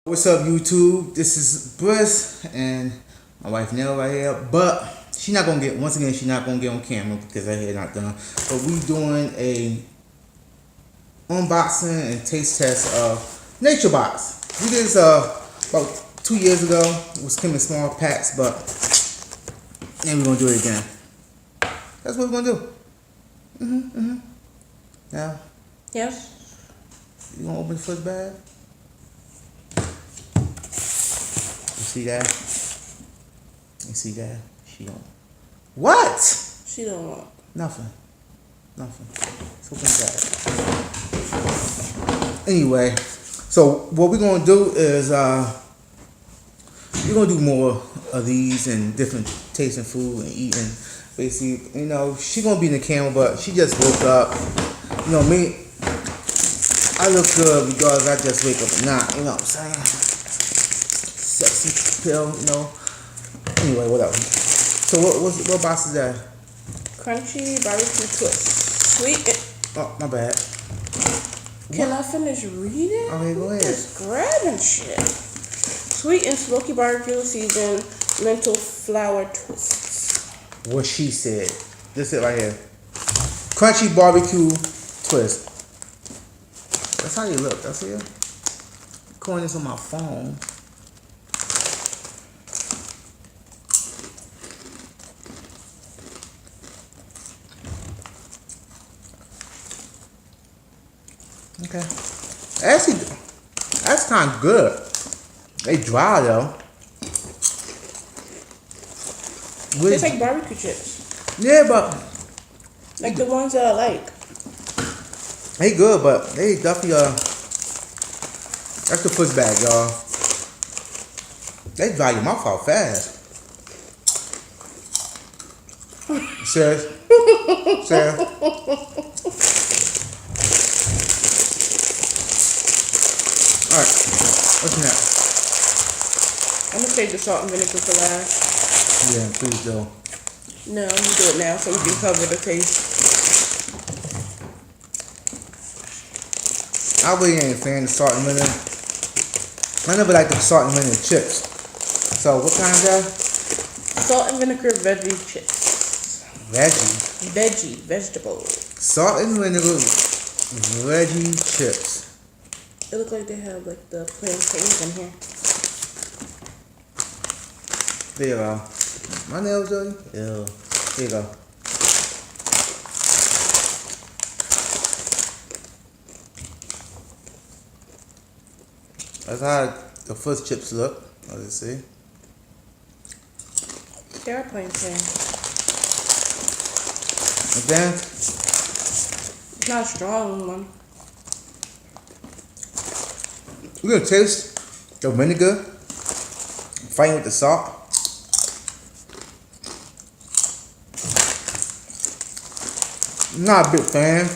What's up, YouTube? This is Briss and my wife Nell right here. But she's not gonna get she's not gonna get on camera because her hair not done. But we doing a unboxing and taste test of Nature Box. We did this about 2 years ago. It was came in small packs, but then we're gonna do it again. That's what we're gonna do. Now, Yes. you gonna open the first bag? You see that? You see that? She don't. What? She don't want. Nothing. Nothing. Let's open that. Anyway, so what we're gonna do is we're gonna do more of these and different tasting food and eating. Basically, she gonna be in the camera, but she just woke up. Me, I look good because I just wake up and not. You know what I'm saying? Sexy pill, Anyway, whatever. So what box is that? Crunchy barbecue twist. Sweet. Oh, my bad. Can I finish reading? Okay, go ahead. Just grabbing shit. Sweet and smoky barbecue seasoned lentil flour twists. What she said. This it right here. Crunchy barbecue twist. That's how you look. That's it. Recording this on my phone. Okay. Actually, that's kind of good. They dry though. Tastes like barbecue chips. Yeah, but Like the ones that I like. they good, but they definitely that's the push bag, y'all. They dry your mouth out fast. Serious? Serious? Alright, what's next? I'm gonna save the salt and vinegar for last. Yeah, please do. No, you do it now so we can cover the taste. I really ain't a fan of salt and vinegar. I never liked the salt and vinegar chips. So what kind is that? Salt and vinegar veggie chips. Veggie. Vegetable. Salt and vinegar veggie chips. It looks like they have like the plantains in here. There you go. My nails dirty? Ew. There you go. That's how the first chips look. As you see. They are plantain. And then It's not a strong one. we're gonna taste the vinegar fighting with the salt. I'm not a big fan,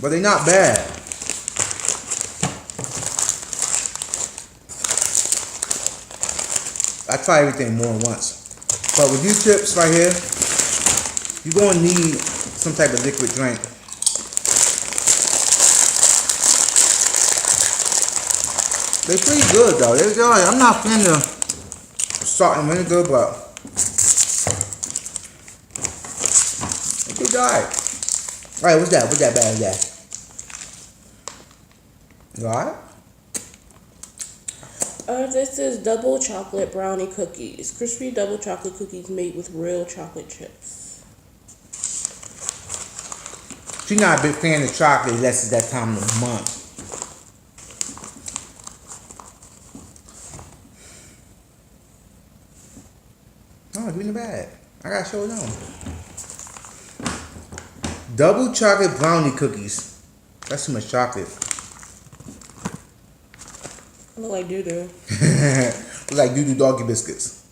but they're not bad. I try everything more than once. But with these chips right here, you're gonna need some type of liquid drink. They're pretty good though. They're good. I'm not a fan of salt and vinegar, but they're alright. Alright, what's that? What's that bag there? You alright? This is double chocolate brownie cookies. Crispy double chocolate cookies made with real chocolate chips. She's not a big fan of chocolate unless it's that time of the month. Oh, give me the bag. I gotta show them. Double chocolate brownie cookies. That's too much chocolate. Look like doo-doo. Look like doo-doo doggy biscuits.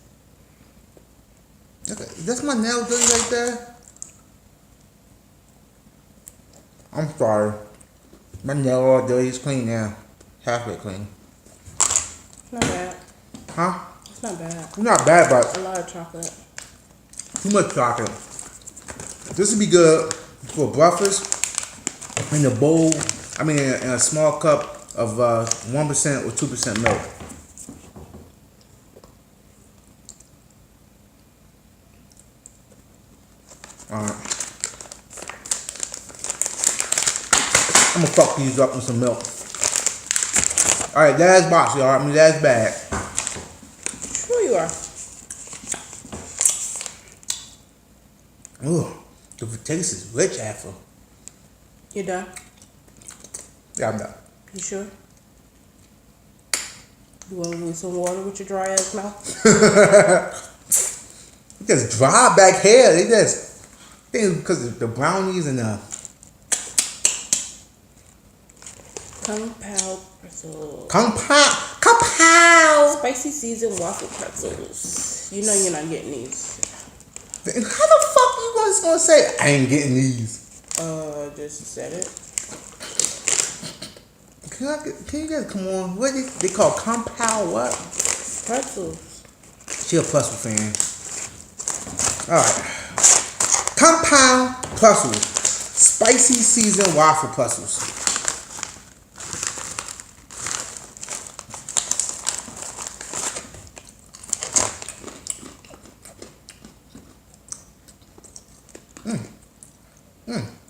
Okay, that's my nail dirty right there. I'm sorry. My nail all dirty. It's clean now. Halfway clean. It's not bad. Huh? It's not bad. It's not bad, but A lot of chocolate. too much chocolate. This would be good for breakfast in a bowl. I mean, in a small cup of 1% or 2% milk. Alright. I'm gonna fuck these up with some milk. Alright, last box, y'all. I mean, last bag. Sure you are. Ooh, the taste is rich, Afro. You done? Yeah, I'm done. You sure? You want to lose some water with your dry ass mouth? It just dry back here. They just, I think it's because of the brownies and the Kung Pao pretzels. Kapow. Spicy seasoned waffle pretzels. You know you're not getting these. How the fuck you gonna say I ain't getting these? Just said it. Can you guys come on? What they call compound what? Pretzels. She a pretzel fan. Alright. Compound pretzels. Spicy seasoned waffle pretzels.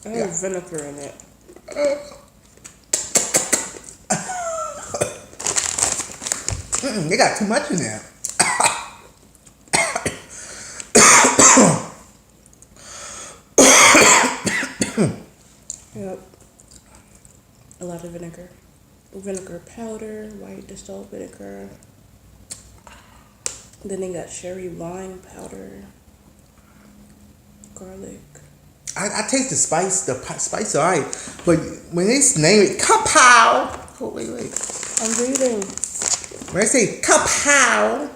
I have vinegar in it. They got too much in there. Yep. A lot of vinegar. Vinegar powder, white distilled vinegar. Then they got cherry wine powder. Garlic. I taste the spice. The spice alright, but when they name it kapow, oh wait. I'm reading. When I say kapow,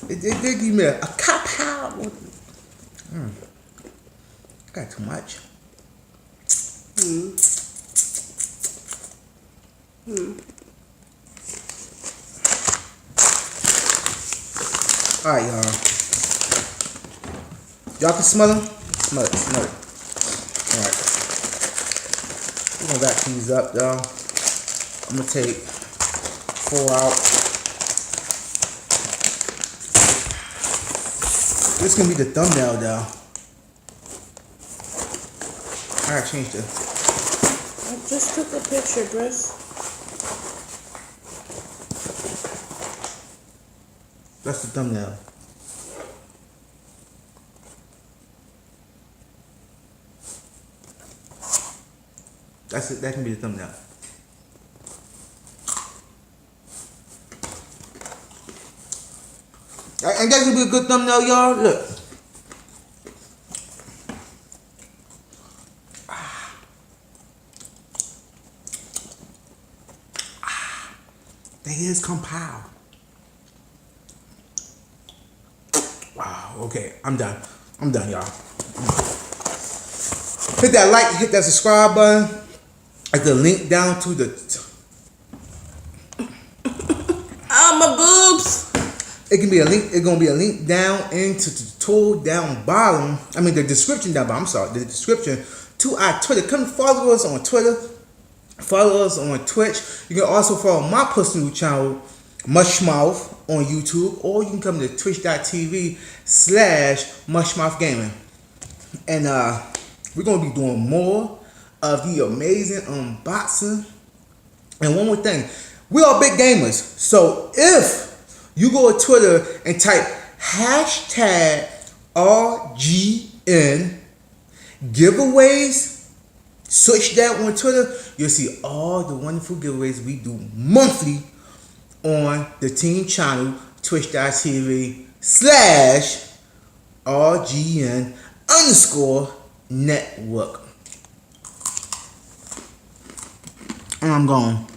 they give me a kapow. Got too much. Alright, y'all. Y'all can smell them? Smell it. Alright. We're gonna wrap these up, y'all. I'm gonna take 4 out. This is gonna be the thumbnail, though. I gotta change the. I just took a picture, Briss. That's the thumbnail. That's it. That can be the thumbnail. And that's gonna be a good thumbnail, y'all. Look. There is compound. Wow. Okay, I'm done, y'all. Hit that like, hit that subscribe button. At the link down to the. My boobs. It can be a link. It's gonna be a link down into the tool down bottom. I mean the description down bottom. I'm sorry, the description to our Twitter. Come follow us on Twitter. Follow us on Twitch. You can also follow my personal channel, Mushmouth, on YouTube, or you can come to twitch.tv/Mushmouth Gaming. And we're gonna be doing more of the amazing unboxing. And one more thing, we are big gamers. So if you go to Twitter and type #RGN giveaways, search that on Twitter, you'll see all the wonderful giveaways we do monthly on the team channel, twitch.tv/RGN_network. And I'm gone.